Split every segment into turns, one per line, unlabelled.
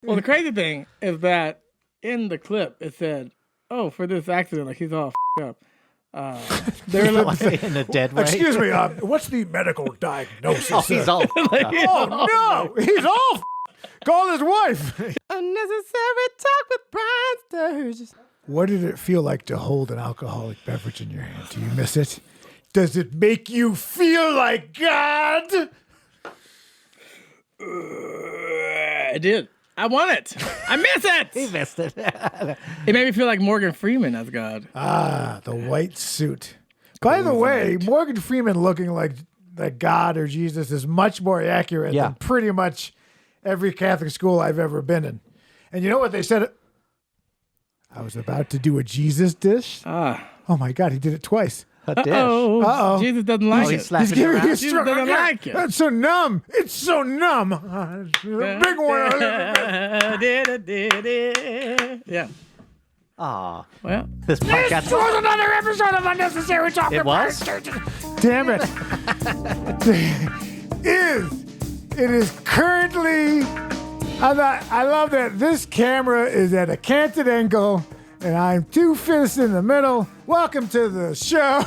Well, the crazy thing is that in the clip it said, "Oh, for this accident, like he's all up." They're
in a dead way.
Excuse me, what's the medical diagnosis?
Oh, he's all.
Oh no, he's all. Call his wife.
Unnecessary talk with Brian Sturges.
What did it feel like to hold an alcoholic beverage in your hand? Do you miss it? Does it make you feel like God?
I did. I want it. I miss it.
He missed it.
It made me feel like Morgan Freeman as God.
Ah, the white suit. By the way, Morgan Freeman looking like God or Jesus is much more accurate than pretty much every Catholic school I've ever been in. And you know what they said? I was about to do a Jesus dish. Oh my God, he did it twice.
A dish.
Uh-oh. Jesus doesn't like it.
He's giving you a
Jesus doesn't like it.
That's so numb. It's so numb. A big one.
Yeah.
Aw.
Well,
This podcast
This was another episode of Unnecessary Talk.
It was?
Damn it. It is currently, I love that this camera is at a canted angle and I'm two fists in the middle. Welcome to the show.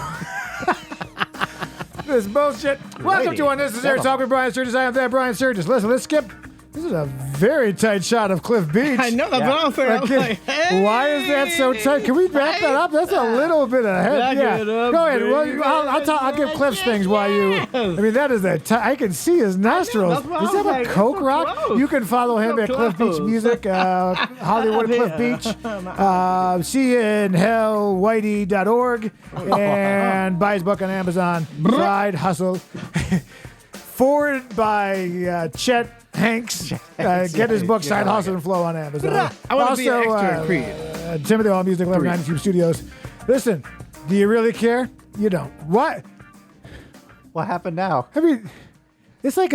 This bullshit. Welcome to Unnecessary Talk with Brian Sturges. I am that Brian Sturges. Listen, let's skip. This is a very tight shot of Cliff Beach.
I know, that's what I'm saying. I was like, hey.
Why is that so tight? Can we back that up? That's a little bit ahead.
Back it up,
Go ahead.
baby.
Well, I'll give Cliff's things while you. I mean, that is I can see his nostrils.
That's what
Is
I
that
was
a
like,
Coke
so
rock?
close.
You can follow him
So
at Cliff
close.
Beach Music, Hollywood Cliff Beach. See you in hellwhitey.org and buy his book on Amazon. Side Hustle. Forwarded by Chet Hanks. Get his book, Side Hustle and Flow, on Amazon.
I want to be an
Also,
extra Creed.
Timothy All Music, 1190 Tube Studios. Listen, do you really care? You don't. What?
What happened now?
I mean, it's like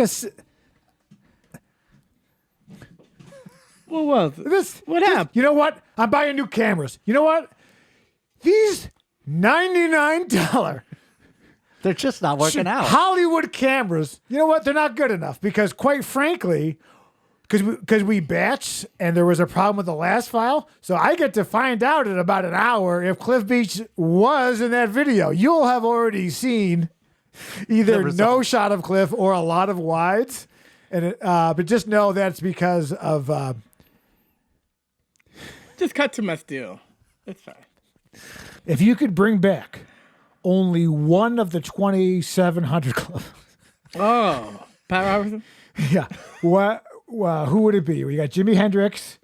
What was it? What happened?
You know what? I'm buying new cameras. You know what? These $99
They're just not working out.
Hollywood cameras, you know what? They're not good enough because, quite frankly, because we batched and there was a problem with the last file, so I get to find out in about an hour if Cliff Beach was in that video. You'll have already seen either no shot of Cliff or a lot of wides, and but just know that's because of.
Just cut to my steal. It's fine.
If you could bring back only one of the 2,700 clubs.
Oh, Pat Robertson?
Yeah. Who would it be? You got Jimi Hendrix.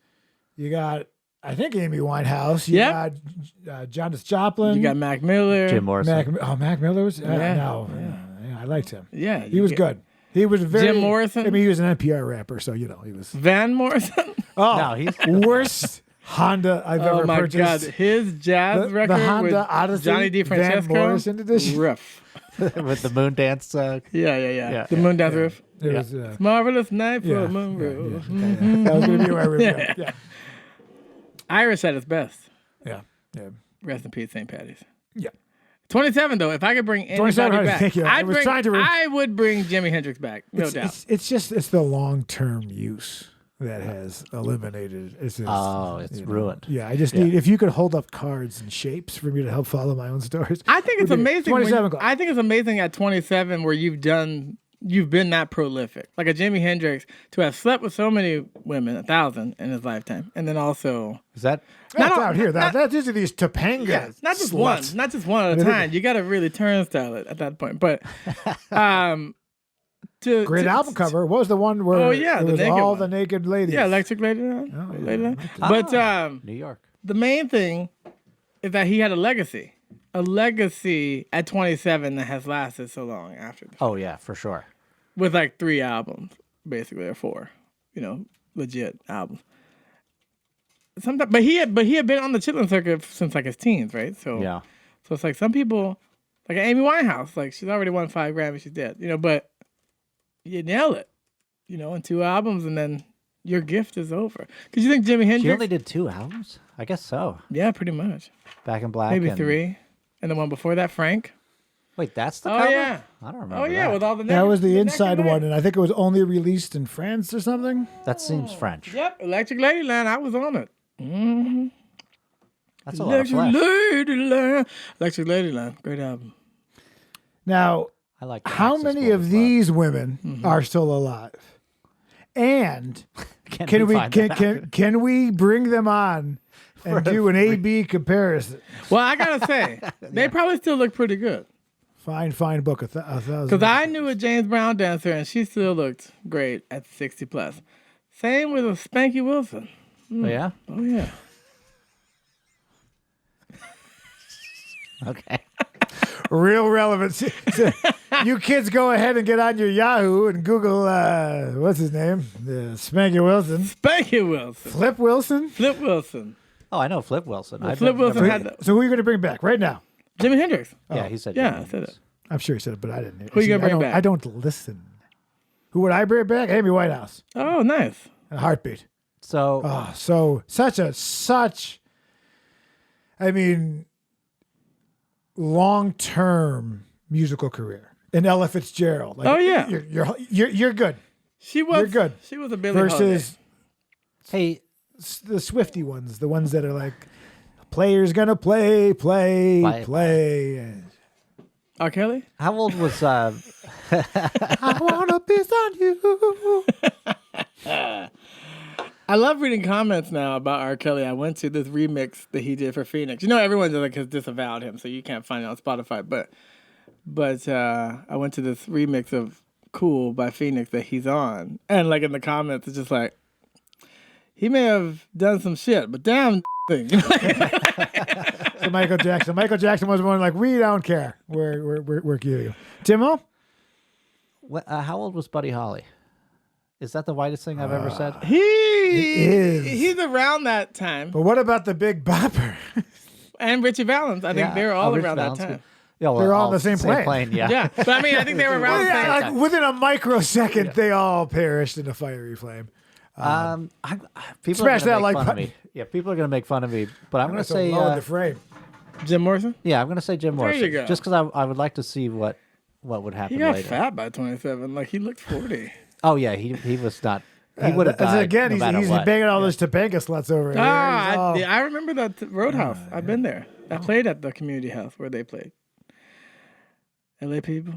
You got, I think, Amy Winehouse. You got Janis Joplin.
You got Mac Miller.
Jim Morrison.
Mac Miller was?
Yeah.
No. Yeah, I liked him.
Yeah.
He was good. He was very...
Jim Morrison?
I mean, he was an NPR rapper, so, you know, he was...
Van Morrison?
Oh,
No, he's
worst Honda I've ever
Oh my
purchased.
God. His jazz record
the Honda
with
Odyssey,
Johnny
Van Morrison
DeFrancesco.
edition.
Riff.
with the moon dance.
Yeah. The Moon Dance riff.
It was...
Marvelous night for
Yeah,
a moon roof.
That was going to be my review. Yeah.
Irish at its best.
Yeah.
Rest in peace, St. Patty's.
Yeah.
27 though. If I could bring anybody
2700,
back,
thank you. I was trying to
I would bring Jimi Hendrix back, no doubt.
It's the long-term use that has eliminated. It's
ruined.
Yeah, I just need, if you could hold up cards and shapes for me to help follow my own stories.
I think it's amazing.
27
I think it's amazing at 27 where you've been that prolific. Like a Jimi Hendrix to have slept with so many women, 1,000 in his lifetime, and then also
Is that?
That's out here. These are these Topanga.
yeah, not just
sluts.
one at a time. You got to really turnstile it at that point. But
Great album cover. What was the one where it was all
one.
the naked ladies?
Yeah, Electric Ladyland. But
New York.
the main thing is that he had a legacy at 27 that has lasted so long after.
Oh yeah, for sure.
With like 3 albums, basically, or 4, legit albums. Sometimes, but he had been on the chitlin circuit since like his teens, right? So
Yeah.
So it's like some people, like Amy Winehouse, like she's already won 5 Grammys, she's dead, but you nail it, in 2 albums, and then your gift is over. Because you think Jimi Hendrix?
She only did 2 albums? I guess so.
Yeah, pretty much.
Back in Black.
Maybe
and
3, and the one before that, Frank.
Wait, that's the
Oh
cover?
yeah.
I don't remember
Oh yeah,
that.
with all the.
That was the
neck
inside
and neck.
one, and I think it was only released in France or something.
That seems French.
Yep, Electric Ladyland. I was on it. Mm-hmm.
That's a lot of
Electric
flesh.
Ladyland. Electric Ladyland. Great album.
Now,
I like the
how
Axis
many
Bowl
of
as
these women are still alive? And
well.
can we bring them on and do an A/B comparison?
Well, I gotta say, they probably still look pretty good.
Fine book, a thousand.
Because I knew a James Brown dancer, and she still looked great at 60 plus. Same with a Spanky Wilson.
Oh, yeah?
Oh yeah.
Okay.
Real relevant. So, you kids go ahead and get on your Yahoo and Google, what's his name? Spanky Wilson.
Spanky Wilson.
Flip Wilson?
Flip Wilson.
Oh, I know Flip Wilson. I've
Flip
never-
Wilson had
So who are you going to bring back right now?
Jimi Hendrix.
Yeah, he said.
Yeah,
Jimi
I said
Hendrix.
it.
I'm sure he said it, but I didn't hear.
Who you gonna bring
I don't-
back?
I don't listen. Who would I bring back? Amy Whitehouse.
Oh, nice.
A heartbeat.
So,
Oh, such. I mean, long-term musical career. And Ella Fitzgerald. Like,
Oh, yeah.
you're good.
She was
You're good.
She was a Billie Holiday.
Versus
hey,
the Swifty ones, the ones that are like, player's gonna play.
R. Kelly.
how old was
I want a piece on you.
I love reading comments now about R. Kelly. I went to this remix that he did for Phoenix. You know, everyone just like has disavowed him, so you can't find it on Spotify. But I went to this remix of "Cool" by Phoenix that he's on, and like in the comments, it's just like he may have done some shit, but damn thing. You know?
So Michael Jackson. Michael Jackson was one like, we don't care. We're giving you. Timo?
how old was Buddy Holly? Is that the whitest thing I've ever said?
is.
He's around that time,
But what about the Big Bopper?
and Richie Valens. I think
Yeah.
they were all
Rich
around that
Valens
time.
could- Yeah, well,
They're all on the same plane.
Yeah.
Yeah, but I mean, I think they were around the same
Yeah,
time.
like within a microsecond, they all perished in a fiery flame.
People
Smash
are gonna
that
make
like
fun
button.
of me. Yeah, people are gonna make fun of me, but I'm gonna
So
say
low in the frame.
Jim Morrison.
yeah, I'm gonna say Jim Morrison.
you go.
Just because I would like to see what would happen
He got
later.
fat by 27. Like he looked 40.
Oh yeah, he was not. He would have
That's
died
again,
no matter
he's
what.
banging all those Topanga sluts over here.
I remember that Roadhouse. I've been there. I played at the community house where they played. LA people.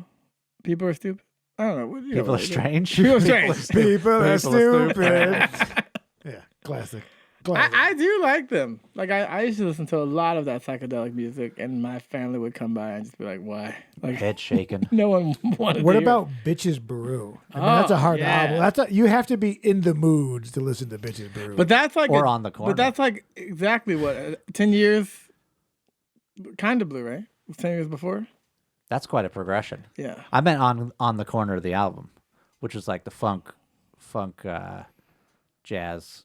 People are stupid. I don't know.
People are strange.
People are strange.
People are
People are
stupid. Yeah, classic.
I do like them. Like I used to listen to a lot of that psychedelic music, and my family would come by and just be like, "Why?" Like
Head shaking.
no one wanted.
What
to hear
about Bitches Brew? I mean, that's a hard
yeah.
album. You have to be in the mood to listen to Bitches Brew.
But that's like
Or On the Corner.
But that's like exactly what 10 years. Kind of blue, right? 10 years before.
That's quite a progression.
Yeah.
I meant on the corner of the album, which was like the funk, jazz.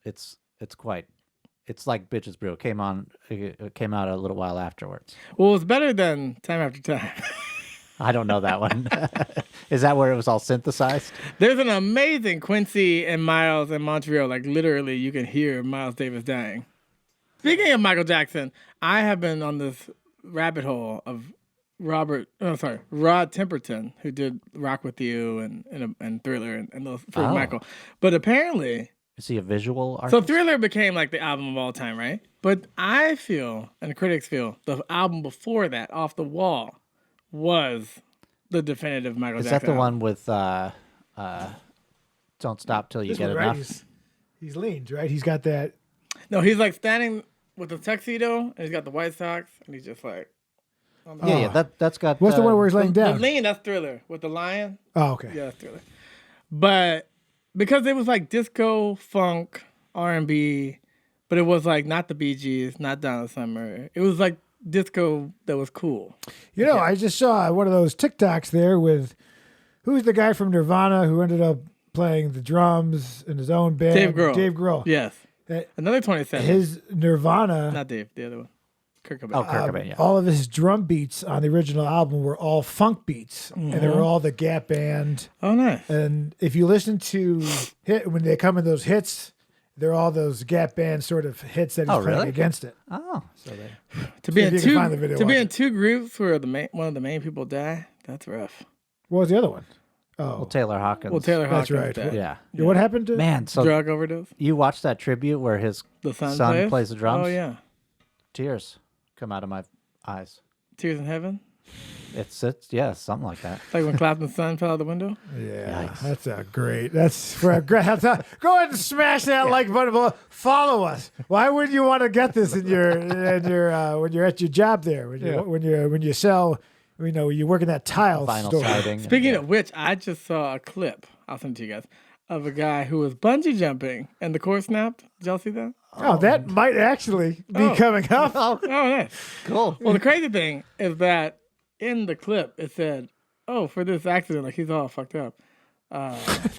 It's like Bitches Brew. It came out a little while afterwards.
Well, it's better than Time After Time.
I don't know that one. Is that where it was all synthesized?
There's an amazing Quincy and Miles in Montreal. Like literally, you can hear Miles Davis dying. Speaking of Michael Jackson, I have been on this rabbit hole of Rod Temperton, who did Rock With You and Thriller and those for
Oh.
Michael. But apparently,
Is he a visual artist?
so Thriller became like the album of all time, right? But I feel, and the critics feel, the album before that, Off the Wall, was the definitive Michael
Is
Jackson.
that the
album.
one with Don't Stop Till You
This
Get
one,
Enough?
right? He's leaned, right? He's got that.
No, he's like standing with a tuxedo, and he's got the white socks, and he's just like.
Yeah, that's got.
What's the one where he's laying
The
down?
lean, that's Thriller with the lion.
Oh, okay.
Yeah, that's Thriller. But because it was like disco, funk, R&B, but it was like not the Bee Gees, not Donna Summer. It was like disco that was cool.
You know, I just saw one of those TikToks there with who's the guy from Nirvana who ended up playing the drums in his own band?
Dave Grohl.
Dave Grohl.
Yes.
Uh,
Another 27.
His Nirvana.
Not Dave, the other one. Kurt Cobain.
Oh, Kurt Cobain, yeah.
All of his drum beats on the original album were all funk beats, and they were all the Gap Band.
Oh, nice.
And if you listen to when they come in those hits, They're all those Gap Band sort of hits that he's
Oh,
playing
really?
against it.
Oh, so they.
To be
See
in
if you can find the
two
video,
to be
watch
in
it.
two groups where one of the main people die, that's rough.
What was the other one? Oh,
Well, Taylor Hawkins.
Well, Taylor
That's
Hawkins
right.
died.
Yeah.
Yeah, what happened to
Man, so
Drug overdose.
you watched that tribute where his
The son,
son plays the drums?
Oh yeah,
Tears come out of my eyes.
Tears in Heaven.
It's something like that.
Like when Clapton's son fell out the window.
Yeah,
Yikes.
that's a great. That's for a great. Go ahead and smash that like button below. Follow us. Why would you want to get this in your when you're at your job there when you sell you work in that tile
Vinyl
store.
siding.
Speaking of which, I just saw a clip. I'll send it to you guys of a guy who was bungee jumping and the cord snapped. Did y'all see that?
Oh, that might actually be coming up.
Oh, nice.
Cool.
Well, the crazy thing is that in the clip it said, "Oh, for this accident, like he's all fucked up."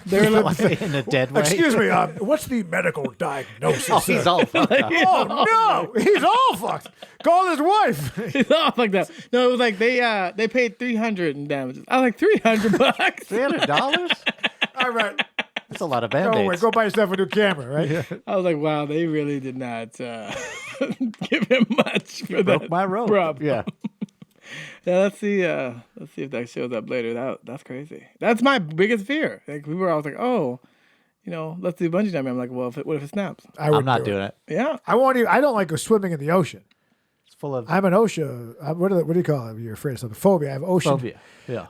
They're like,
In a dead way.
Excuse me. What's the medical diagnosis?
Oh, he's all fucked up.
Oh no, he's all fucked. Call his wife.
he's all fucked up. No, it was like they paid $300 in damages. I was like $300.
$300?
All right.
That's a lot of
No,
band-aids.
wait, go buy yourself a new camera, right?
I was like, wow, they really did not give him much for that.
Broke my rope.
problem.
Yeah.
Yeah, let's see if that shows up later. That's crazy. That's my biggest fear. Like we were always like, oh, let's do bungee jumping. I'm like, well, what if it snaps?
I'm not doing it.
Yeah.
I don't like go swimming in the ocean.
It's full of
I'm an OSHA. What do you call it? You're afraid of something. Phobia. I have ocean.
phobia. Yeah.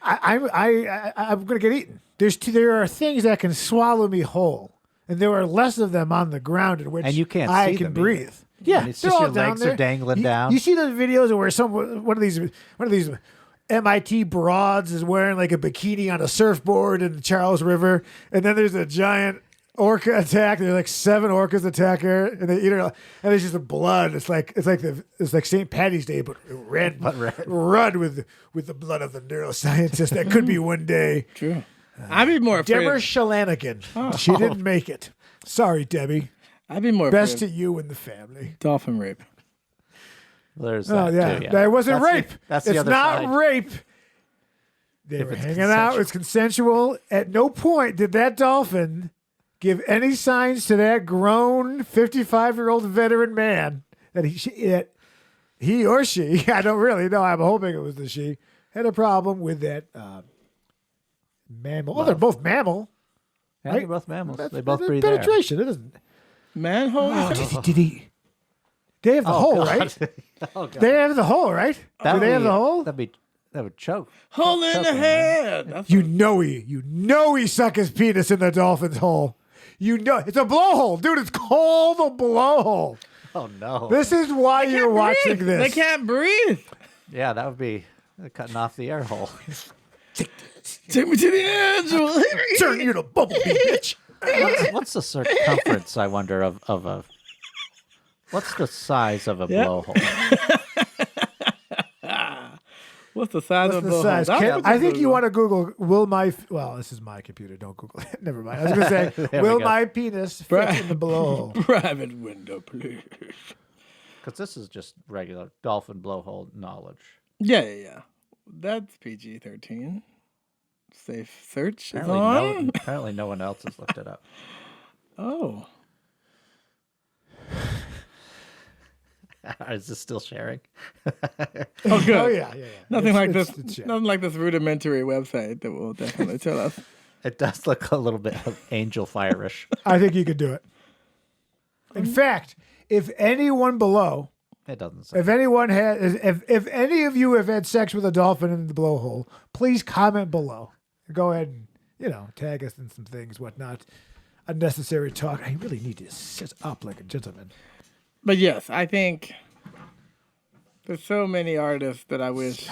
I'm gonna get eaten. There are things that can swallow me whole, and there are less of them on the ground in which
And you can't
I
see
can
them
breathe.
either.
Yeah,
And it's
they're
just
all
your
down
legs are
there.
dangling down.
You see those videos where one of these MIT broads is wearing like a bikini on a surfboard in the Charles River, and then there's a giant orca attack. There's like 7 orcas attack her, and they eat her, and there's just the blood. It's like St. Patty's Day, but red with the blood of the neuroscientist. That could be one day.
True. I'd be more afraid.
Deborah Shalanigan. She didn't make it. Sorry, Debbie.
I'd be more
Best
afraid
to you and the family.
of dolphin rape.
There's
Oh
that
yeah,
too,
that wasn't
That's
rape.
That's the
It's
other
not
side.
rape. They
If
were
it's
hanging out. It's consensual. At no point did that dolphin give any signs to that grown 55-year-old veteran man that he or she, I don't really know, I'm hoping it was the she, had a problem with that mammal. Oh, they're both mammal.
Yeah,
Right?
they're both mammals.
That's-
They both
that's
breathe air.
penetration. It isn't.
Manhole.
Did he? They have the hole, right?
Oh, God.
They have the hole, right? Do they have the hole?
That would choke.
Hole in the
Choking,
head. That's
You know he suck his penis in the dolphin's hole. It's a blowhole, dude. It's called a blowhole.
Oh no.
This is why
They
you're
can't
watching
breathe.
this.
They can't breathe.
Yeah, that would be cutting off the air hole.
Take me to the edge.
Turn you to bumblebee, bitch.
What's the circumference? I wonder of a. What's the size of a
Yeah.
blowhole?
What's the size of
The
the
size.
hole? That's
I
what
think you
Google.
want to Google, well, this is my computer. Don't Google it. Never mind. I was going to say,
There we
will
go.
my penis fit in the blowhole?
Private window, please.
Because this is just regular dolphin blowhole knowledge.
Yeah. That's PG-13. Safe search is
Apparently,
on.
apparently no one else has looked it up.
Oh.
Is this still sharing?
Oh, good.
Oh, yeah.
Nothing like
It's-
this.
it's- yeah.
Nothing like this rudimentary website that will definitely tell us.
It does look a little bit of angel fire-ish.
I think you could do it. In fact, if anyone below,
It doesn't say.
if anyone has, if any of you have had sex with a dolphin in the blowhole, please comment below. Go ahead and, tag us in some things, whatnot. Unnecessary talk. I really need to sit up like a gentleman.
But yes, I think there's so many artists that I wish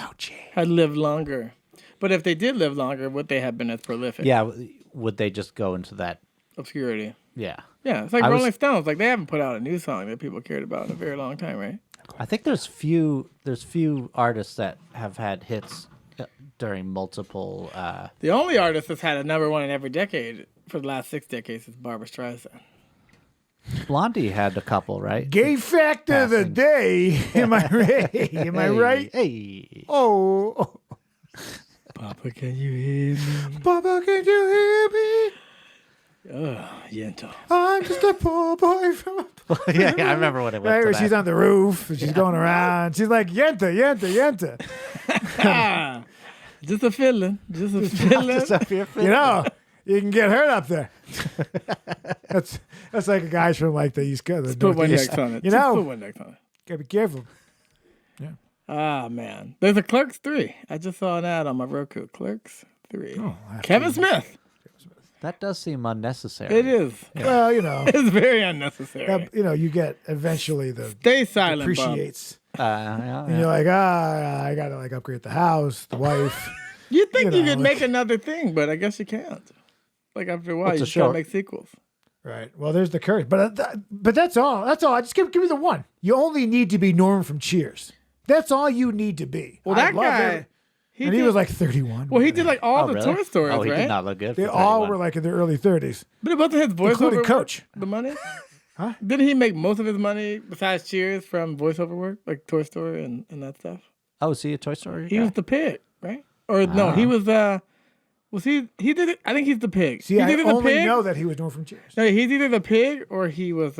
had lived longer. But if they did live longer, would they have been as prolific?
Yeah, would they just go into that?
Obscurity.
Yeah.
Yeah, it's like
I was-
Rolling Stones. Like they haven't put out a new song that people cared about in a very long time, right?
I think there's few artists that have had hits during multiple.
The only artist that's had a #1 in every decade for the last 6 decades is Barbra Streisand.
Blondie had a couple, right?
Gay fact of the
Passing.
day. Am I right? Am I right?
Hey.
Yento.
I'm just a poor boy from.
yeah, I remember when it went
Right,
to
where
that.
she's on the roof and she's going around. She's like, Yenta, Yenta, Yenta.
Just a feeling. Just a feeling.
Just up here
You know, you can get hurt up there. that's like a guys from like the East Coast.
Put one
Northeast.
next on it.
You
Just
know,
put one next on it.
gotta be careful.
Ah, man. There's a Clerks 3. I just saw an ad on my Roku. Clerks 3.
Oh,
Kevin Smith.
That does seem unnecessary.
It is.
Well, you know,
It's very unnecessary.
you get eventually the
Stay silent, Bob.
appreciates.
Yeah,
And you're like, I gotta like upgrade the house, the wife.
You think you
know,
could
like-
make another thing, but I guess you can't. Like after a while,
What's
you
a
just gotta
short?
make sequels.
Right. Well, there's the courage, but that's all. That's all. Just give me the one. You only need to be Norm from Cheers. That's all you need to be.
Well,
I
that
love
guy,
it. And he was like 31.
well, he did like all
Oh,
the
really?
Toy Stories,
Oh, he
right?
did not look good.
They
for
all
31.
were like in their early 30s,
But it wasn't his voiceover
including
work,
Coach.
the money.
Huh?
Didn't he make most of his money besides Cheers from voiceover work, like Toy Story and that stuff?
Oh, is he a Toy Story
He
guy?
was the pig, right? Or no, he was was he did it? I think he's the pig.
See,
he's
I
either the
only
pig.
know that he was Norm from Cheers.
No, he's either the pig or he was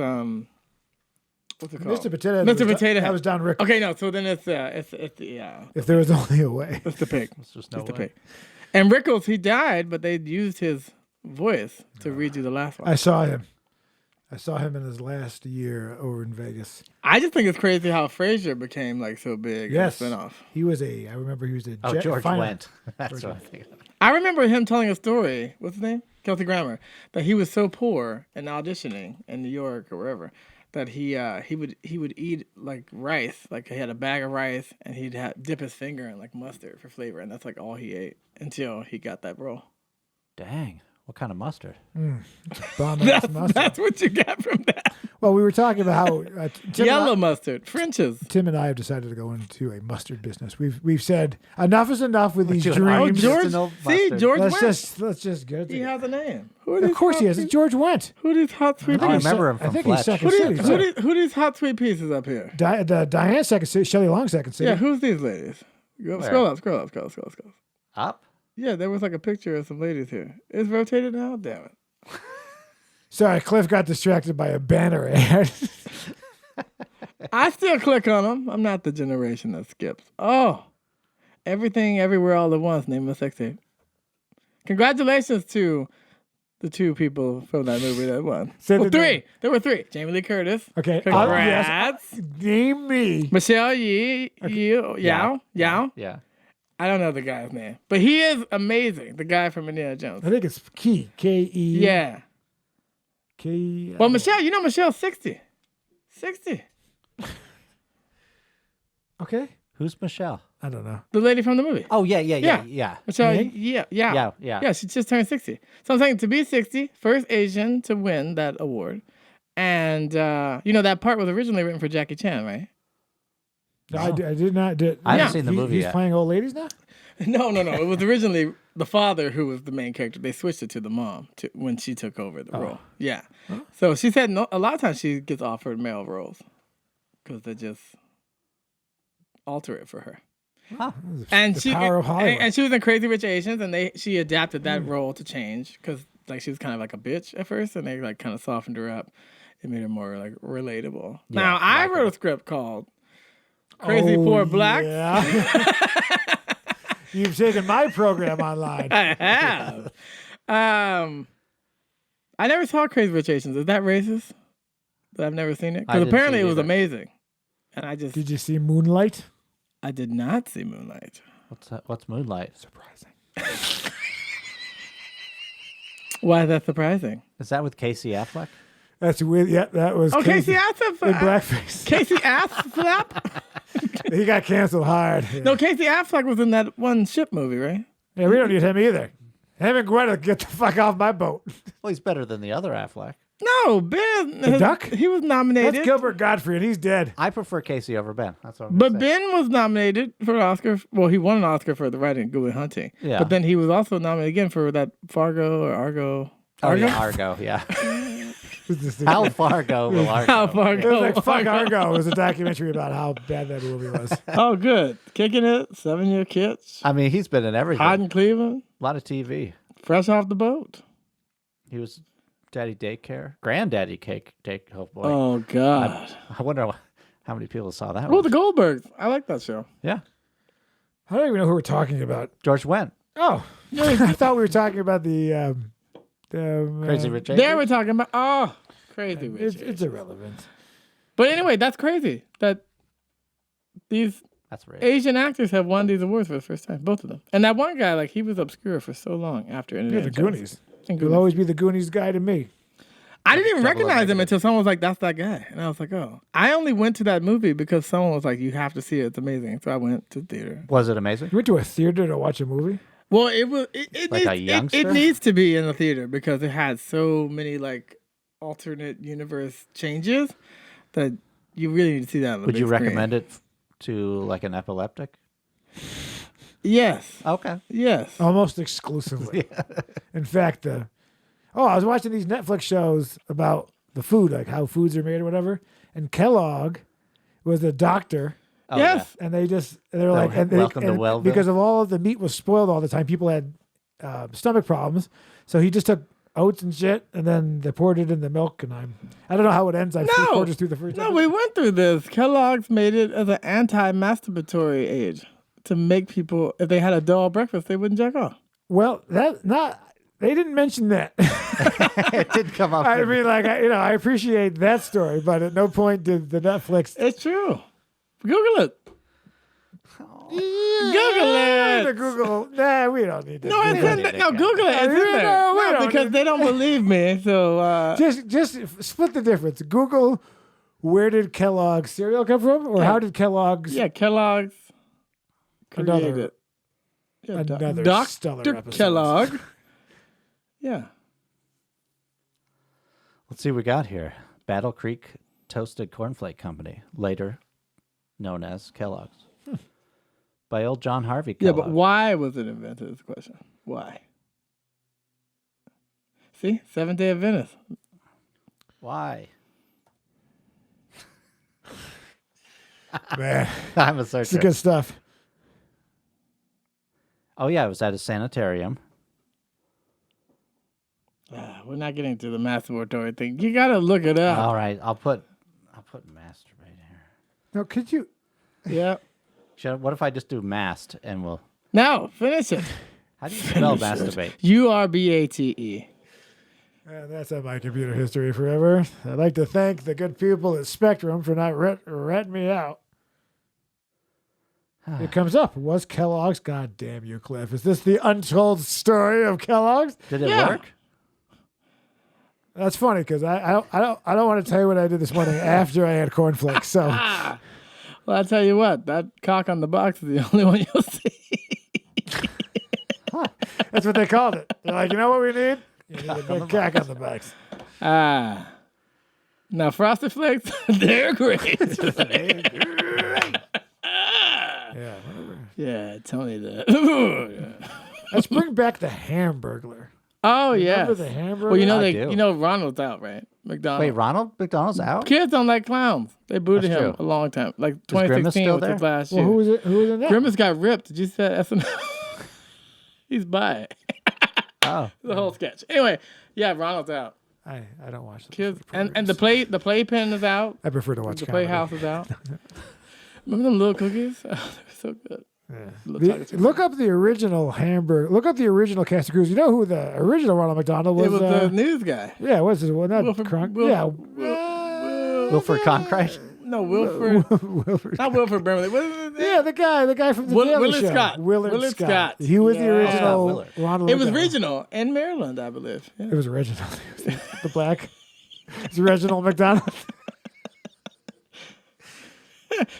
what's it called?
Mr. Potato.
Mr. Potato
That
Head.
was Don Rickles.
Okay, no. So then it's
If there was only a way.
it's the pig.
There's just no
It's the
way.
pig. And Rickles, he died, but they used his voice to read you the last one.
I saw him. I saw him in his last year over in Vegas.
I just think it's crazy how Frasier became like so big.
Yes.
In the spinoff.
He was I remember he was a
Oh,
jet
George
final-
Wendt. That's what I'm thinking.
I remember him telling a story. What's his name? Kelsey Grammer. That he was so poor in auditioning in New York or wherever that he would eat like rice, like he had a bag of rice and he'd dip his finger in like mustard for flavor, and that's like all he ate until he got that role.
Dang. What kind of mustard?
Bomb-ass mustard.
That's what you got from that.
Well, we were talking about how
Yellow mustard, French's.
Tim and I have decided to go into a mustard business. We've said enough is enough with these
you-
Oh,
dreams.
George.
Just an
See,
mustard.
George
let's
Wendt.
just go.
He has a name. Who are
Of
these
course he
hot
has. It's
sweet-
George Wendt.
Who are these hot sweet
I
pieces?
remember him
I
from
think he's
Fletch.
second
Who
city.
who these hot sweet pieces up here?
Diane second city. Shelley Long second city.
Yeah, who's these ladies? Go, scroll up.
Up?
Yeah, there was like a picture of some ladies here. It's rotated now? Damn it.
Sorry, Cliff got distracted by a banner ad.
I still click on them. I'm not the generation that skips. Oh, Everything, Everywhere, All at Once, name of a sex tape. Congratulations to the two people from that movie that won.
Say
Well,
the
three.
name.
There were three. Jamie Lee Curtis.
Okay.
Congrats.
Yes. Name me.
Michelle Yao.
Yeah.
I don't know the guy's name, but he is amazing. The guy from Indiana Jones.
I think it's Key. K-E.
Yeah.
K.
Well, Michelle, Michelle's 60. 60.
Okay.
Who's Michelle?
I don't know.
The lady from the movie.
Oh, yeah.
Michelle,
Meg?
yeah.
Yeah.
She just turned 60. So I'm saying to be 60, first Asian to win that award. And, that part was originally written for Jackie Chan, right?
I did not.
I haven't
Yeah.
seen the movie
He's
yet.
playing old ladies now?
No. It was originally the father who was the main character. They switched it to the mom when she took over the role. Yeah. So she said a lot of times she gets offered male roles because they just alter it for her.
Huh.
And
The
she
power of Hollywood.
and she was in Crazy Rich Asians, and she adapted that role to change because like she was kind of like a bitch at first, and they like kind of softened her up. It made her more like relatable.
Yeah,
now I wrote a script called Crazy Poor Black.
Yeah. You've taken my program online.
I have. I never saw Crazy Rich Asians. Is that racist? That I've never seen it?
I
Because
didn't
apparently
see
it
it
was
either.
amazing. And I just,
Did you see Moonlight?
I did not see Moonlight.
What's Moonlight?
Surprising.
Why is that surprising?
Is that with Casey Affleck?
That's weird. Yeah, that was
Oh, Casey
in
Affleck.
blackface.
Casey Affleck?
He got canceled hard. Yeah.
No, Casey Affleck was in that one ship movie, right?
Yeah, we don't need him either. Him and Gwetta, get the fuck off my boat.
Well, he's better than the other Affleck.
No, Ben.
The Duck?
He was nominated.
That's Gilbert Godfrey, and he's dead.
I prefer Casey over Ben. That's what I'm
But
gonna say.
Ben was nominated for an Oscar. Well, he won an Oscar for the writing of Good Will Hunting.
Yeah.
But then he was also nominated again for that Fargo or Argo.
Oh, yeah, Argo, yeah.
Who's this thing?
How Fargo will Argo?
How
It was
Fargo?
like Fuck Argo. It was a documentary about how bad that movie was.
Oh, good. Kicking it. 7-year kids.
I mean, he's been in everything.
Hot in Cleveland.
A lot of TV.
Fresh off the boat.
He was Daddy Daycare, Granddaddy Cake. Oh boy.
Oh God.
I wonder how many people saw that
Well,
one.
the Goldbergs. I like that show.
Yeah.
I don't even know who we're talking about.
George Wendt.
Oh, I thought we were talking about the
Crazy Rich
There
Asians.
we're talking about. Crazy Rich.
It's irrelevant.
But anyway, that's crazy that these
That's right.
Asian actors have won these awards for the first time, both of them. And that one guy, like, he was obscure for so long after
Yeah,
Indiana
the
Jones.
Goonies.
And
He'll
Goonies.
always be the Goonies guy to me.
I didn't even
Double
recognize him
negative.
until someone was like, "That's that guy," and I was like, "Oh." I only went to that movie because someone was like, "You have to see it; it's amazing." So I went to the theater.
Was it amazing?
You went to a theater to watch a movie?
Well, it was. It
Like a
needs,
youngster?
it needs to be in the theater because it had so many like alternate universe changes that you really need to see that. On the
Would you
big screen.
recommend it to like an epileptic?
Yes.
Okay.
Yes.
Almost exclusively. In fact, I was watching these Netflix shows about the food, like how foods are made or whatever. And Kellogg was a doctor,
Oh,
yes.
and they're like,
welcome to Wellville.
because of all of the meat was spoiled all the time, people had stomach problems. So he just took oats and shit, and then they poured it in the milk. And I don't know how it ends. I'm
No.
3/4 through the first.
No,
episode.
we went through this. Kellogg's made it as an anti-masturbatory age to make people, if they had a dull breakfast, they wouldn't jack off.
Well, they didn't mention that.
It did come up.
I mean, like, I appreciate that story, but at no point did the Netflix.
It's true. Google it. Google
The
it.
Google. Nah, we don't need to.
No, it's
Google
in
it.
there. No, Google it. It's in there.
No, we
No,
don't
because
need-
they don't believe me. So
Just split the difference. Google, where did Kellogg's cereal come from, or how did Kellogg's?
yeah, Kellogg's
Another-
created. Yeah,
another stellar
Dr.
episode.
Kellogg. Yeah.
Let's see what we got here. Battle Creek Toasted Cornflake Company, later known as Kellogg's. By old John Harvey
Yeah,
Kellogg.
but why was it invented is the question. Why? See? Seventh Day Adventist.
Why?
Man,
I'm a
it's the
searcher.
good stuff.
Oh, yeah, it was at a sanitarium.
We're not getting to the masturbatory thing. You gotta look it up.
All right, I'll put masturbate here.
No, could you?
Yeah.
What if I just do mast and we'll...
No, finish it.
How do you spell masturbate?
URBATE.
That's on my computer history forever. I'd like to thank the good people at Spectrum for not ratting me out. It comes up. Was Kellogg's? God damn you, Cliff. Is this the untold story of Kellogg's?
Did it
Yeah.
work?
That's funny because I don't want to tell you what I did this morning after I had cornflakes. So
Well, I'll tell you what, that cock on the box is the only one you'll see.
that's what they called it. They're like, you know what we need? You need a big cock on the box.
Now, Frosted Flakes, they're great.
Yeah.
Yeah, Tony the.
Let's bring back the Hamburglar.
Oh, yeah.
Remember the Hamburglar?
Well, you know
I do.
Ronald's out, right? McDonald's.
Wait, Ronald McDonald's out?
Kids don't like clowns. They booted
That's
him
true.
a long time, like
Is Grimace
2016
still
was his
there?
last
Well,
year.
who was it? Who was in that?
Grimace got ripped. Did you see that SNL? He's by it.
Oh.
The whole sketch. Anyway, yeah, Ronald's out.
I don't watch the
Kids and the playpen is out.
I prefer to watch
The
comedy.
playhouse is out. Remember them little cookies? Oh, they're so good. Little chocolate chip
Look up the original Hamburger. Look up the original cast of crews. You know who the original Ronald McDonald was?
It was the news guy.
yeah, what's his? Well, not
Wilford-
Cronk.
Wil-
yeah,
Wilford Cronkite?
No, Wilford.
Wilford.
Not Wilford Brimley. What is it?
Yeah, the guy from the Daily
Willard
Show.
Scott.
Willard
Scott.
Scott. He was the
Yeah.
original
Willard.
Ronald
It was
McDonald.
regional in Maryland, I believe. Yeah.
It was original. The black. It's Reginald McDonald.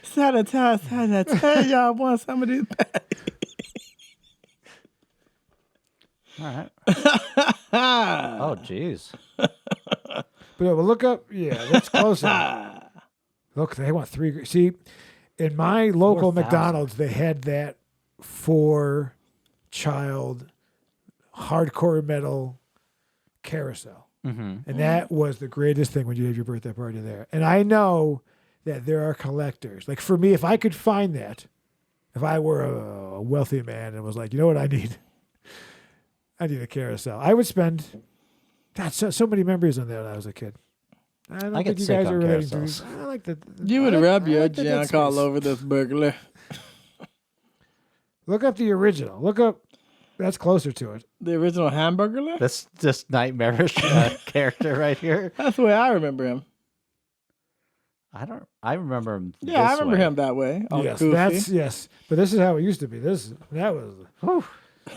Sanitize. Y'all want some of these?
All right. Oh, jeez.
But look up. Yeah, that's close. Look, they want 3. See, in my local
4,000.
McDonald's, they had that 4-child hardcore metal carousel.
Mm-hmm.
And that was the greatest thing when you had your birthday party there. And I know that there are collectors. Like for me, if I could find that, if I were a wealthy man and was like, you know what I need? I need a carousel. I would spend God, so many memories on that when I was a kid. I don't
I get
think you
sick
guys
on
are relating to
carousels.
these. I like the.
You would
I
rub
like
your
the Dead
junk all
Space.
over this burglar.
Look up the original. Look up. That's closer to it.
The original Hamburger?
This nightmarish character right here.
That's the way I remember him.
I remember him.
Yeah, I
this
remember
way.
him that way. All
Yes,
goofy.
yes. But this is how it used to be. That was. Whew.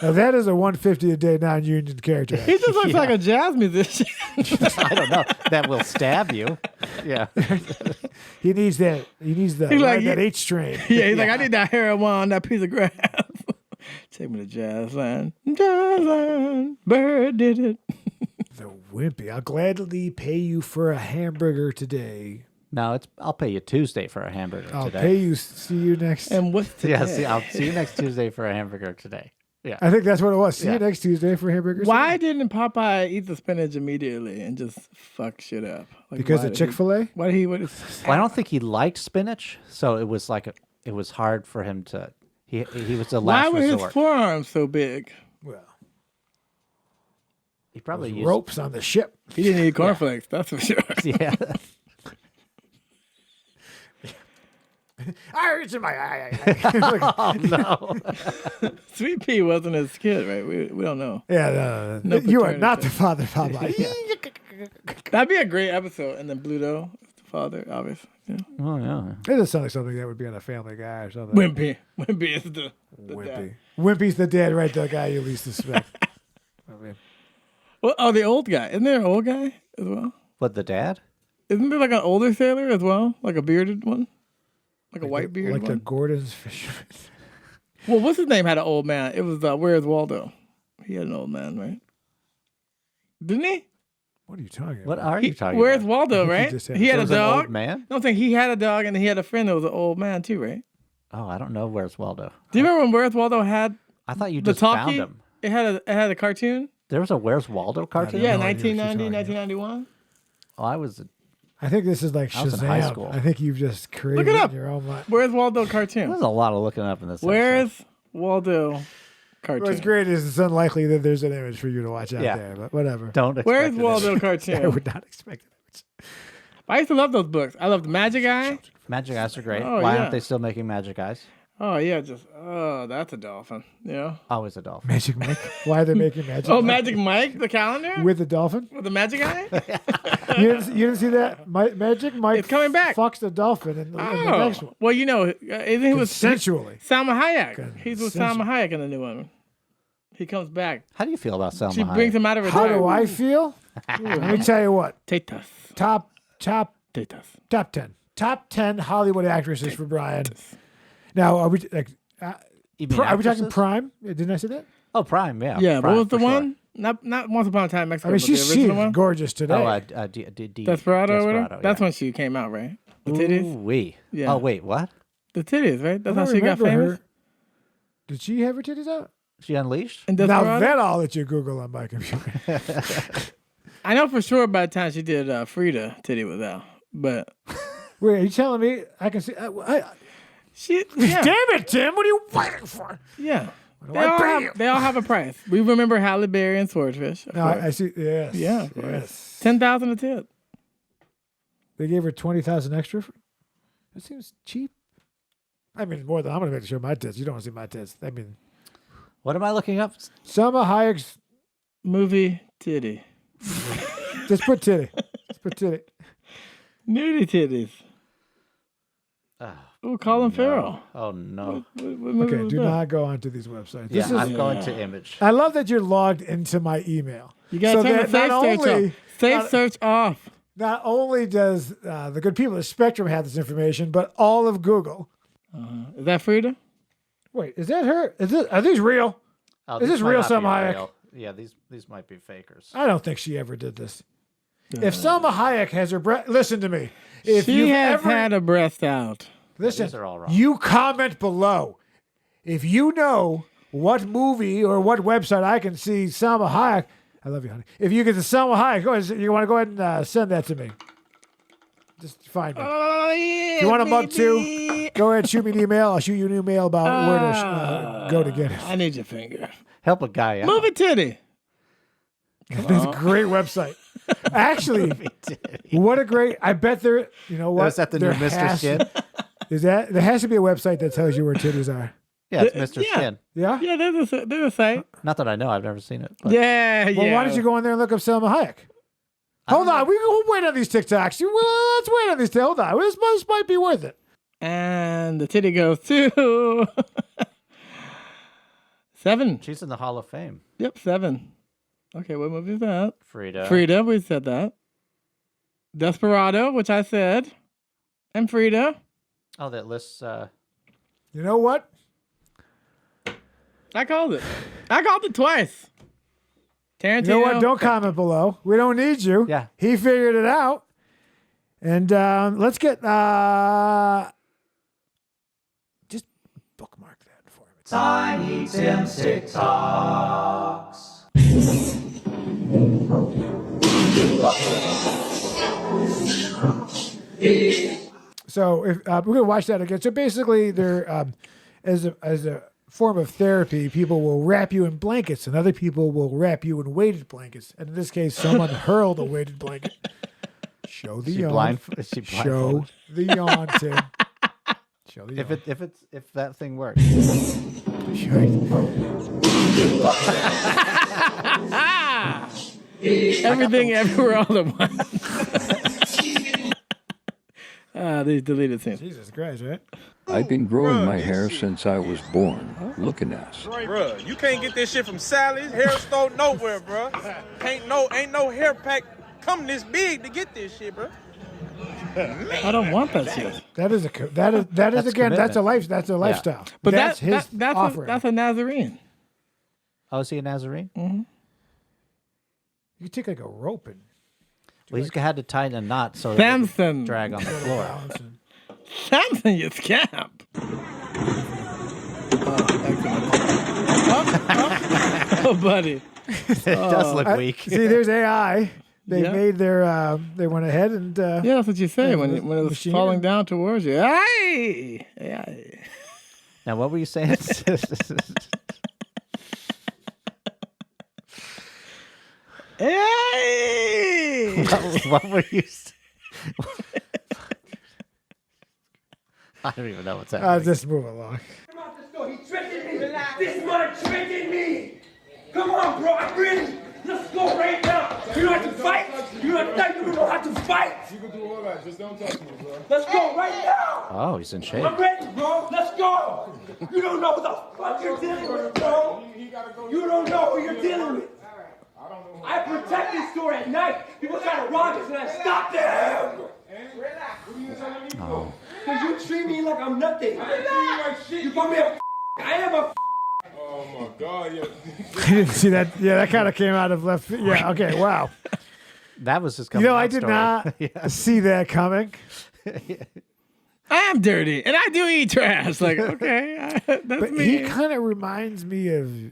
Now that is a 150 a day non-union character.
He just looks like a jazz musician.
I don't know. That will stab you. Yeah.
He needs that. He needs the
He's like,
that H train.
Yeah, he's like, I need that heroin, that piece of grass. Take me to Jazzland. Jazzland. Bird did it.
The wimpy. I'll gladly pay you for a hamburger today.
No, I'll pay you Tuesday for a hamburger
I'll
today.
pay you. See you next.
And what's today?
Yeah, I'll see you next Tuesday for a hamburger today. Yeah.
I think that's what it was. See
Yeah.
you next Tuesday for hamburgers.
Why didn't Popeye eat the spinach immediately and just fuck shit up? Like,
Because
why
of
did
Chick-fil-A?
Why did he?
Well, I don't think he liked spinach, so it was like it was hard for him to. He was the
Why
last
were his
resort.
forearms so big?
Well,
He probably
those
used
ropes on the ship.
He didn't eat cornflakes, that's for sure.
Yeah.
I reach in my eye.
Oh no.
Sweet Pea wasn't his kid, right? We don't know.
Yeah,
No
you are
paternity
not the
test.
father, Popeye.
That'd be a great episode. And then Bluto, the father, obviously. Yeah.
Oh yeah.
It does sound like something that would be on a Family Guy or something.
Wimpy. Wimpy is the dad.
Wimpy. Wimpy's the dad, right? The guy you least suspect. I mean,
Well, oh, the old guy. Isn't there an old guy as well?
What, the dad?
Isn't there like an older sailor as well? Like a bearded one? Like a white bearded
like the
one?
Gordon's fisherman.
Well, what's his name had an old man? It was Where's Waldo? He had an old man, right? Didn't he?
What are you talking about?
What are you talking
Where's
about?
Waldo,
He
right?
just had-
He had
There
a
was an
dog.
old man?
I don't think he had a dog, and he had a friend that was an old man too, right?
Oh, I don't know. Where's Waldo?
Do you remember when Where's Waldo had
I thought you
the
just found
talkie?
him.
It had a cartoon.
There was a Where's Waldo cartoon?
Yeah,
no idea what you're
1990,
talking about.
1991.
Oh, I was.
I think this is like
I was
Shazam.
in high school.
I think you've just created
Look it up.
in your own mind.
Where's Waldo
There's
cartoon?
a lot of looking up in this.
Where's Waldo cartoon?
What's great is it's unlikely that there's an image for you to watch out
Yeah.
there, but whatever.
Don't expect
Where's
it.
Waldo
I
cartoon?
would not expect it.
I used to love those books. I loved Magic Eye.
Magic Eyes are great.
Oh,
Why
yeah.
aren't they still making Magic Eyes?
Oh yeah, that's a dolphin. Yeah.
Always a dolphin.
Magic Mike. Why are they making Magic
Oh,
Mike
Magic Mike, the calendar
with the dolphin?
with the Magic Eye.
You didn't see that? Magic Mike
It's coming back.
fucks the dolphin in the next one.
Well, you know, isn't he with
Consensually.
Salma Hayek? He's with
Consensual.
Salma Hayek in the new one. He comes back.
How do you feel about Selma
She
Hayek?
brings him out of
How
retirement.
do I feel? Let me tell you what.
Tetas.
Top
Tetas.
10. Top 10 Hollywood actresses for Brian. Now, are we like?
You mean
Are we talking
actresses?
Prime? Didn't I say that?
Oh, Prime, yeah.
Yeah,
Prime,
what was the
for sure.
one? Not Once Upon a Time in Mexico.
I mean,
but the
she's
original one.
gorgeous today.
Oh,
Desperado or whatever.
yeah.
That's when she came out, right? The titties.
Ooh-wee.
Yeah.
Oh, wait, what?
The titties, right? That's
I
how
don't
she got
remember
famous.
her. Did she have her titties out?
She unleashed?
In
Now
Desperado?
that I'll let you Google on my computer.
I know for sure by the time she did Frida, titty was out. But
Wait, are you telling me I can see?
she, yeah,
Damn it, Tim! What are you waiting for?
yeah.
do I pay you?
They all have a price. We remember Halle Berry and Swordfish. Of
No,
course.
I see. Yes.
Yeah, of course.
Yes.
10,000 a tip.
They gave her 20,000 extra. That seems cheap. I mean, more than I'm going to make sure my tits. You don't want to see my tits. I mean,
What am I looking up?
Selma Hayek's.
Movie titty.
Just put titty. Just put titty.
Nudie titties. Ooh, Colin Farrell.
Oh, no.
What movie
Okay,
was
do
that?
not go onto these websites.
Yeah,
This is.
I'm going to image.
I love that you're logged into my email.
You gotta
So
turn the
that
safe
not
search
only-
off. Safe
not-
search off.
Not only does the good people at Spectrum have this information, but all of Google.
Is that Frida?
Wait, is that her? Are these real?
Oh,
Is
these
this
might
real
not be
Selma Hayek?
real. Yeah, these might be fakers.
I don't think she ever did this. If Selma Hayek has her breast, listen to me. If
She
you've
has
ever,
had a breast out.
listen,
These are all wrong.
you comment below. If you know what movie or what website I can see Selma Hayek, I love you, honey. If you get to Selma Hayek, go ahead, you want to go ahead and send that to me. Just find me.
Oh, yeah.
If you want a mug too,
baby.
go ahead and shoot me an email. I'll shoot you an email about where to go to get it.
I need your finger.
Help a guy out.
Movie titty.
It's a great website. Actually, what a great! I bet there. You know what?
Was that the new Mr. Skin?
There has to be a website that tells you where titties are.
Yeah, it's Mr.
Yeah.
Skin.
Yeah.
Yeah, there's a site.
Not that I know. I've never seen it. But
Yeah,
Well,
yeah.
why don't you go in there and look up Selma Hayek? Hold on, we'll wait on these TikToks. Let's wait on these. Hold on, this might be worth it.
And the titty goes to 7.
She's in the Hall of Fame.
Yep, 7. Okay, what movie is that?
Frida.
We said that. Desperado, which I said. And Frida.
Oh, that lists.
You know what?
I called it. I called it twice. Tarantino.
You know what? Don't comment below. We don't need you.
Yeah.
He figured it out. And let's get just bookmark that for me.
Tiny Tim's TikToks.
So if we're gonna watch that again. So basically, they're as a form of therapy, people will wrap you in blankets, and other people will wrap you in weighted blankets. And in this case, someone hurled a weighted blanket. Show the yawn.
Is she
Show
blindfolded?
the yawn, Tim. Show the yawn.
If that thing works.
Everything, everywhere, all at once. These deleted scenes.
Jesus Christ, right?
I've been growing my hair since I was born. Look at us.
Bruh, you can't get this shit from Sally's, hair store, nowhere, bruh. Ain't no hair pack come this big to get this shit, bruh.
I don't want that shit.
That is again. That's a life. That's a lifestyle.
But
that's his
that's
offering.
that's a Nazarene.
Oh, is he a Nazarene?
You take like a rope and
Well, he's had to tie in a knot so that
Samson.
it drag on the floor.
balance and
Samson, you scamp. Oh, buddy.
It does look weak.
see, there's AI. They
Yeah.
made their. They went ahead and.
Yeah, that's what you say when it was
machine.
falling down towards you. Hey! Hey!
Now, what were you saying?
Hey!
what were you? I don't even know what's happening.
Just move along.
He tricking me. This man tricking me. Come on, bro. I'm ready. Let's go right now. You know how to fight? You know how to fight?
You can do all that. Just don't touch me, bro.
Let's go right now.
Oh, he's in shape.
I'm ready, bro. Let's go. You don't know what the fuck you're dealing with, bro. You don't know who you're dealing with. I protect this store at night. People try to rob us and I stop them.
Oh.
Because you treat me like I'm nothing. You call me a I am a
Oh my God, yeah.
I didn't see that. Yeah, that kind of came out of left. Yeah. Okay. Wow.
That was his
You
coming
know, I
out
did
story.
not
Yeah.
see that coming.
I am dirty, and I do eat trash. Like, okay, that's
But
me.
he kind of reminds me of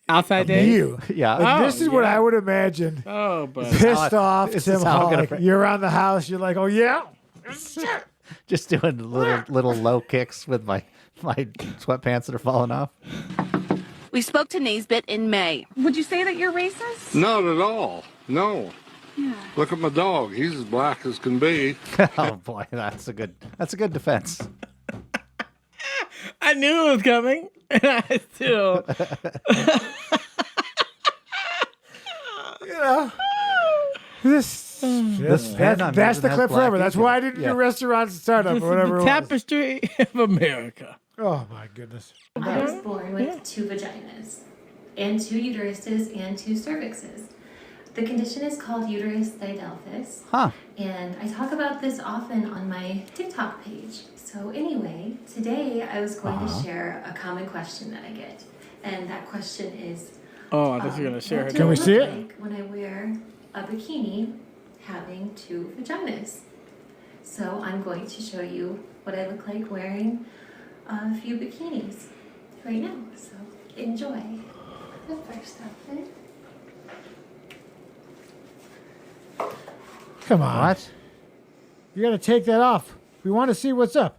Outside days.
you.
Yeah.
Like,
Oh,
this is what
yeah.
I would imagine.
Oh, but
Pissed off,
this
Tim
is how I'm
Hall.
gonna
Like,
break-
you're around the house. You're like, oh yeah.
Just doing little low kicks with my sweatpants that are falling off.
We spoke to Naisbit in May. Would you say that you're racist?
Not at all. No. Look at my dog. He's as black as can be.
Oh boy, that's a good defense.
I knew it was coming, and I still.
You know. That's the clip forever. That's why I didn't do restaurant startup
This
or whatever
is
it
the
was.
tapestry of America.
Oh my goodness.
I was born with 2 vaginas and 2 uteruses and 2 cervixes. The condition is called uterus didelphys.
Huh.
And I talk about this often on my TikTok page. So anyway, today I was going to share a common question that I get. And that question is,
Oh, I thought you were gonna share her.
what
Can we
do I
see
look
it?
like when I wear a bikini having 2 vaginas? So I'm going to show you what I look like wearing a few bikinis right now. So enjoy. The first outfit.
Come on.
What?
You got to take that off. We want to see what's up.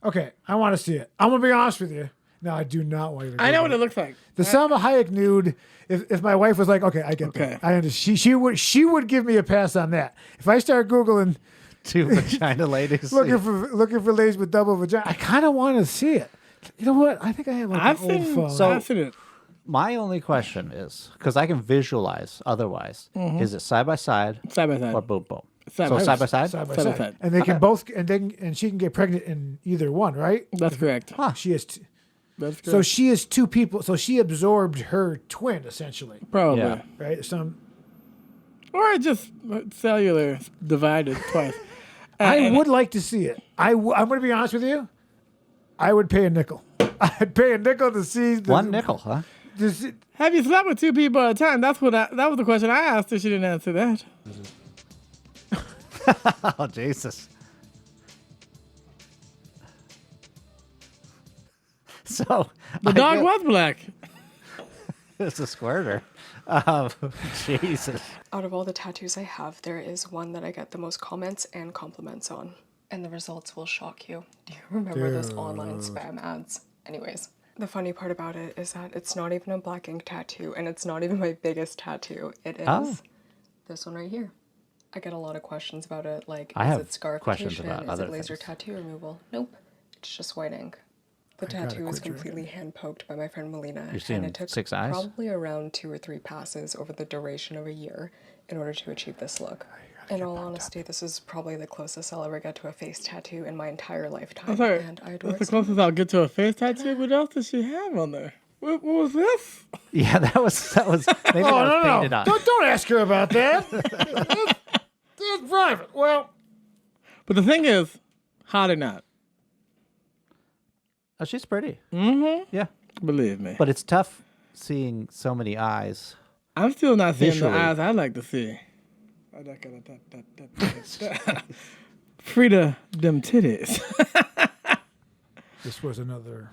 Okay, I want to see it. I'm going to be honest with you. No, I do not want you to.
I know what it looks like.
The Selma Hayek nude. If my wife was like, okay, I get that. I understand. She would give me a pass on that. If I start Googling
2 vagina ladies
looking for ladies with double vagina, I kind of want to see it. You know what? I think I have like
I've
an old
seen,
phone.
so, I've seen it.
My only question is, because I can visualize otherwise, is it side by side or boom boom? Side by side?
Side by side. And they can both, and she can get pregnant in either one, right?
That's correct.
She is.
That's correct.
So she is two people. So she absorbed her twin, essentially.
Probably.
Yeah.
Right?
Or just cellular divided twice.
I would like to see it. I'm going to be honest with you. I would pay a nickel. I'd pay a nickel to see.
One nickel, huh?
Have you slept with 2 people at a time? That was the question I asked her. She didn't answer that.
Oh, Jesus. So
the dog was black.
It's a squirter. Jesus.
Out of all the tattoos I have, there is one that I get the most comments and compliments on. And the results will shock you. Do you remember those online spam ads? Anyways, the funny part about it is that it's not even a black ink tattoo, and it's not even my biggest tattoo. It is this one right here. I get a lot of questions about it, like, is it scarification? Is it laser tattoo removal? Nope. It's just white ink. The tattoo was completely hand-poked by my friend Melina, and it took
6 eyes?
probably around 2 or 3 passes over the duration of a year in order to achieve this look. In all honesty, this is probably the closest I'll ever get to a face tattoo in my entire lifetime, and I adore it.
That's the closest I'll get to a face tattoo. What else does she have on there? What was this?
Yeah, that was maybe that was painted on.
Don't ask her about that. It's private. Well,
but the thing is, hot or not?
Oh, she's pretty.
Mm-hmm.
Yeah.
Believe me.
But it's tough seeing so many eyes.
I'm still not seeing
visually.
the eyes I'd like to see. Frida, them titties.
This was another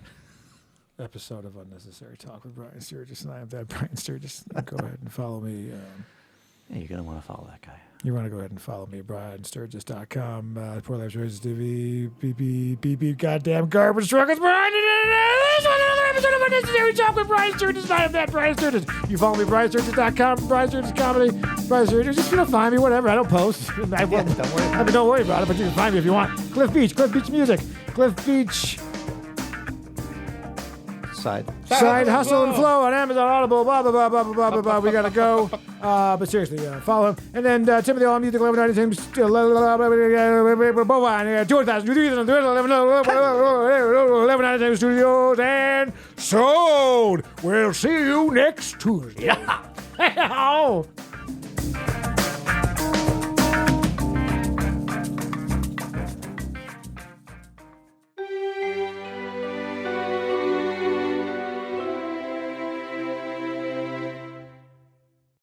episode of Unnecessary Talk with Brian Sturges, and I am that Brian Sturges. Go ahead and follow me.
Yeah, you're going to want to follow that guy.
You want to go ahead and follow me, BrianSturges.com. Poor Life Choices TV. Beep, goddamn garbage truck. It's Brian. This was another episode of Unnecessary Talk with Brian Sturges, and I am that Brian Sturges. You follow me, BrianSturges.com, Brian Sturges Comedy, Brian Sturges. Just find me, whatever. I don't post. Don't worry about it, but you can find me if you want. Cliff Beach Music, Cliff Beach. Side Hustle and Flow on Amazon Audible, blah, blah, blah, blah, blah, blah, blah, blah. We got to go. But seriously, follow him. And then Timothy All Music, 11 Teams, 11 Teams Studios, and sold. We'll see you next Tuesday. Yeah.